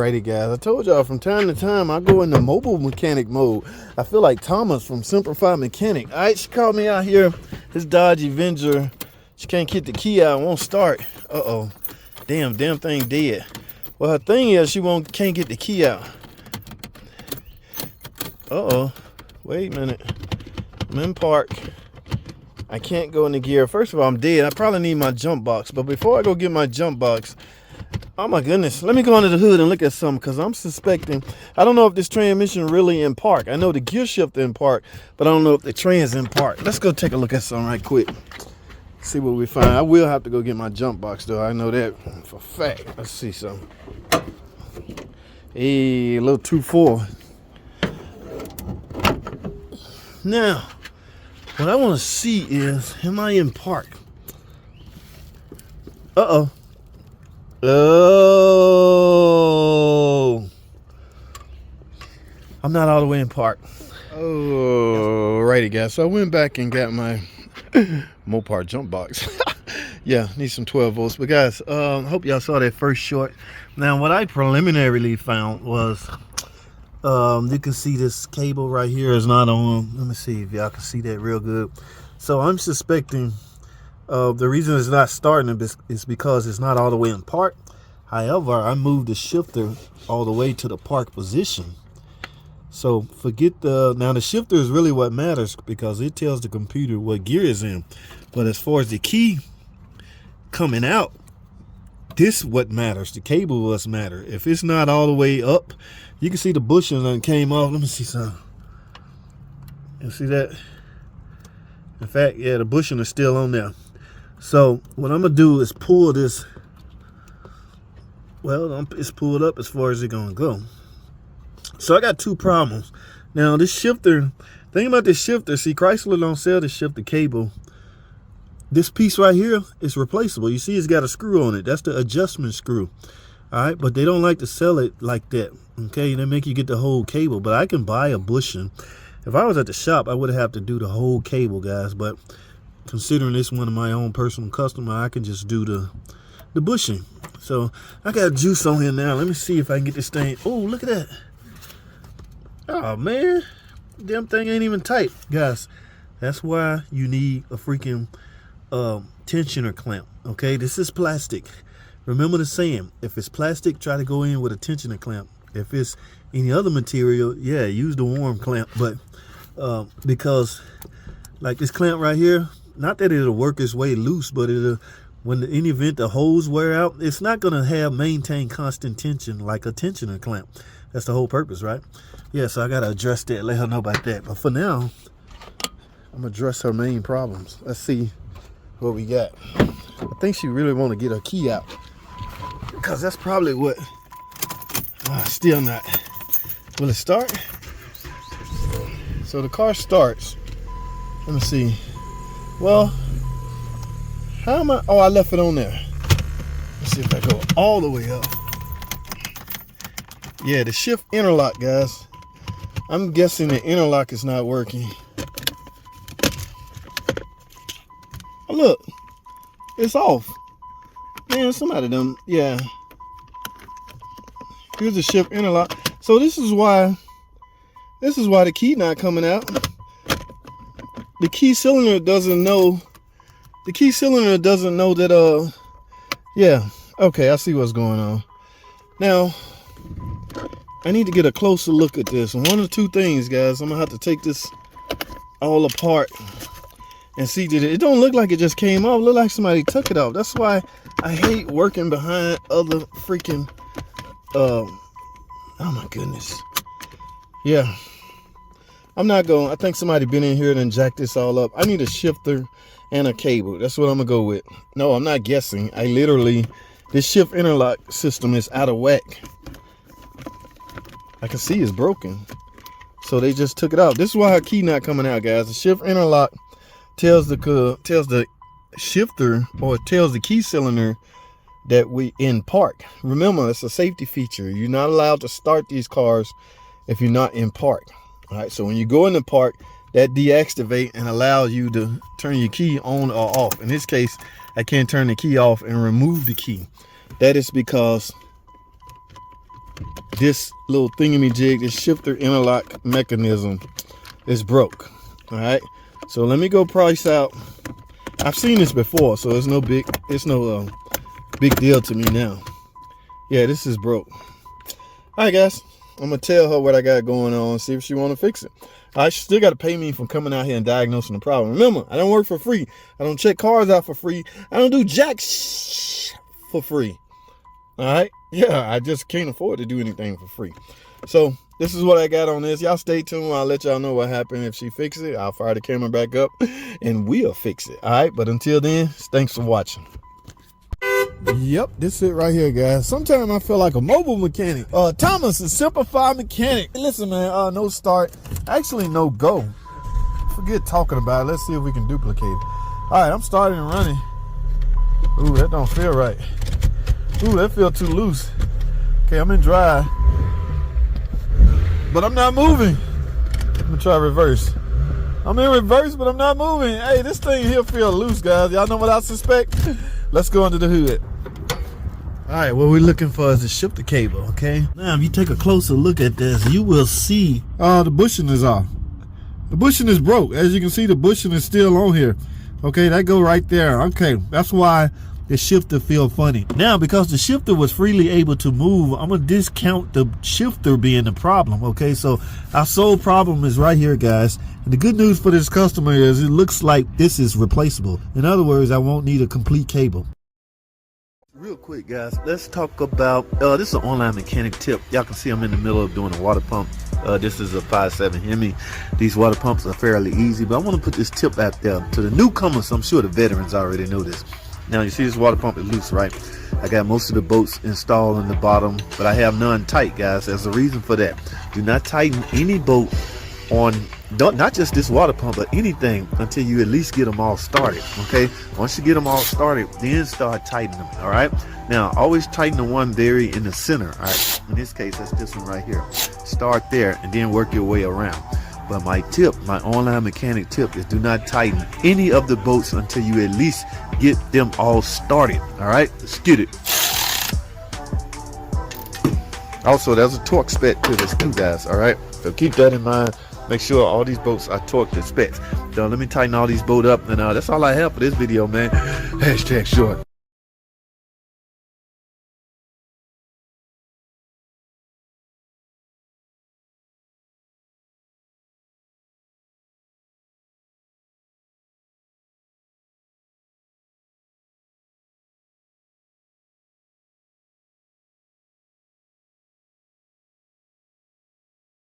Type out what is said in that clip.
Alrighty guys, I told y'all from time to time I go into mobile mechanic mode. I feel like Thomas from Simplified Mechanic. Alright, she called me out here, this Dodge Avenger. She can't get the key out, won't start. Uh-oh. Damn thing dead. Well, her thing is she can't get the key out. Uh-oh. Wait a minute. I'm in park. I can't go into gear. First of all, I'm dead. I probably need my jump box. But before I go get my jump box, oh my goodness, let me go under the hood and look at something, because I'm suspecting, I don't know if this transmission really in park. I know the gear shifter in park, but I don't know if the trans in park. Let's go take a look at something right quick. See what we find. I will have to go get my jump box though. I know that for a fact. Let's see something. Hey, a little 2.4. Now, what I want to see is, am I in park? Uh-oh. Oh, I'm not all the way in park. Oh, righty guys. So I went back and got my Mopar jump box. Yeah, need some 12 volts. But guys, hope y'all saw that first short. Now, what I preliminarily found was, you can see this cable right here is not on. Let me see if y'all can see that real good. So I'm suspecting the reason it's not starting is because it's not all the way in park. However, I moved the shifter all the way to the park position. So forget now the shifter is really what matters, because it tells the computer what gear is in. But as far as the key coming out, this is what matters. The cable must matter. If it's not all the way up, you can see the bushing that came off. Let me see something. You see that? In fact, yeah, the bushing is still on there. So what I'm gonna do is pull this. Well, it's pulled up as far as it's gonna go. So I got two problems. Now this shifter, thing about this shifter, see, Chrysler don't sell the shifter cable. This piece right here is replaceable. You see it's got a screw on it. That's the adjustment screw. All right, but they don't like to sell it like that. Okay, they make you get the whole cable, but I can buy a bushing. If I was at the shop, I would have to do the whole cable, guys. But considering this one of my own personal customer, I can just do the bushing. So I got juice on here now. Let me see if I can get this thing. Oh, look at that. Oh man, damn thing ain't even tight, guys. That's why you need a freaking tensioner clamp. Okay, this is plastic. Remember the saying, if it's plastic, try to go in with a tensioner clamp. If it's any other material, yeah, use the warm clamp. But because like this clamp right here, not that it'll work its way loose, but it'll, when in the event the hose wear out, it's not gonna maintain constant tension like a tensioner clamp. That's the whole purpose, right? Yeah, so I gotta address that, let her know about that. But for now, I'm gonna address her main problems. Let's see what we got. I think she really wanna get her key out, because that's probably what, still not. Will it start? So the car starts. Let me see. Well, how am I? Oh, I left it on there. Let's see if I go all the way up. Yeah, the shift interlock, guys. I'm guessing the interlock is not working. Oh, look, it's off. Man, somebody done, yeah. Here's the shift interlock. So this is why the key not coming out. The key cylinder doesn't know. The key cylinder doesn't know that, yeah. Okay, I see what's going on. Now, I need to get a closer look at this. And one of two things, guys, I'm gonna have to take this all apart and see that it don't look like it just came off. It look like somebody took it off. That's why I hate working behind other freaking, oh my goodness. Yeah. I'm not going, I think somebody been in here and jacked this all up. I need a shifter and a cable. That's what I'm gonna go with. No, I'm not guessing. I literally, this shift interlock system is out of whack. I can see it's broken. So they just took it out. This is why her key not coming out, guys. The shift interlock tells the shifter, or it tells the key cylinder that we in park. Remember, it's a safety feature. You're not allowed to start these cars if you're not in park. All right, so when you go in the park, that deactivate and allow you to turn your key on or off. In this case, I can't turn the key off and remove the key. That is because this little thingamajig, this shifter interlock mechanism is broke. All right, so let me go price out. I've seen this before, so it's no big deal to me now. Yeah, this is broke. All right, guys, I'm gonna tell her what I got going on, see if she want to fix it. I still got to pay me for coming out here and diagnosing the problem. Remember, I don't work for free. I don't check cars out for free. I don't do jack for free. All right, yeah, I just can't afford to do anything for free. So this is what I got on this. Y'all stay tuned. I'll let y'all know what happened. If she fixes it, I'll fire the camera back up and we'll fix it. All right, but until then, thanks for watching. Yep, this is it right here, guys. Sometimes I feel like a mobile mechanic. Thomas, a simplified mechanic. Listen, man, no start. Actually, no go. Forget talking about it. Let's see if we can duplicate it. All right, I'm starting and running. Ooh, that don't feel right. Ooh, that feels too loose. Okay, I'm in drive. But I'm not moving. I'm gonna try reverse. I'm in reverse, but I'm not moving. Hey, this thing here feels loose, guys. Y'all know what I suspect? Let's go under the hood. All right, what we're looking for is the shifter cable, okay? Now, if you take a closer look at this, you will see the bushing is off. The bushing is broke. As you can see, the bushing is still on here. Okay, that go right there. Okay, that's why the shifter feel funny. Now, because the shifter was freely able to move, I'm gonna discount the shifter being the problem, okay? So our sole problem is right here, guys. And the good news for this customer is it looks like this is replaceable. In other words, I won't need a complete cable. Real quick, guys, let's talk about this is an online mechanic tip. Y'all can see I'm in the middle of doing a water pump. This is a 5.7 Hemi. These water pumps are fairly easy, but I want to put this tip out there to the newcomers. I'm sure the veterans already know this. Now, you see this water pump is loose, right? I got most of the bolts installed in the bottom, but I have none tight, guys. There's a reason for that. Do not tighten any bolt on, not just this water pump, but anything until you at least get them all started, okay? Once you get them all started, then start tightening them, all right? Now, always tighten the one very in the center, all right? In this case, that's this one right here. Start there and then work your way around. But my tip, my online mechanic tip, is do not tighten any of the bolts until you at least get them all started, all right? Let's get it. Also, there's a torque spec to this too, guys, all right? So keep that in mind. Make sure all these bolts are torqued to specs. So let me tighten all these bolts up, and that's all I have for this video, man. # short.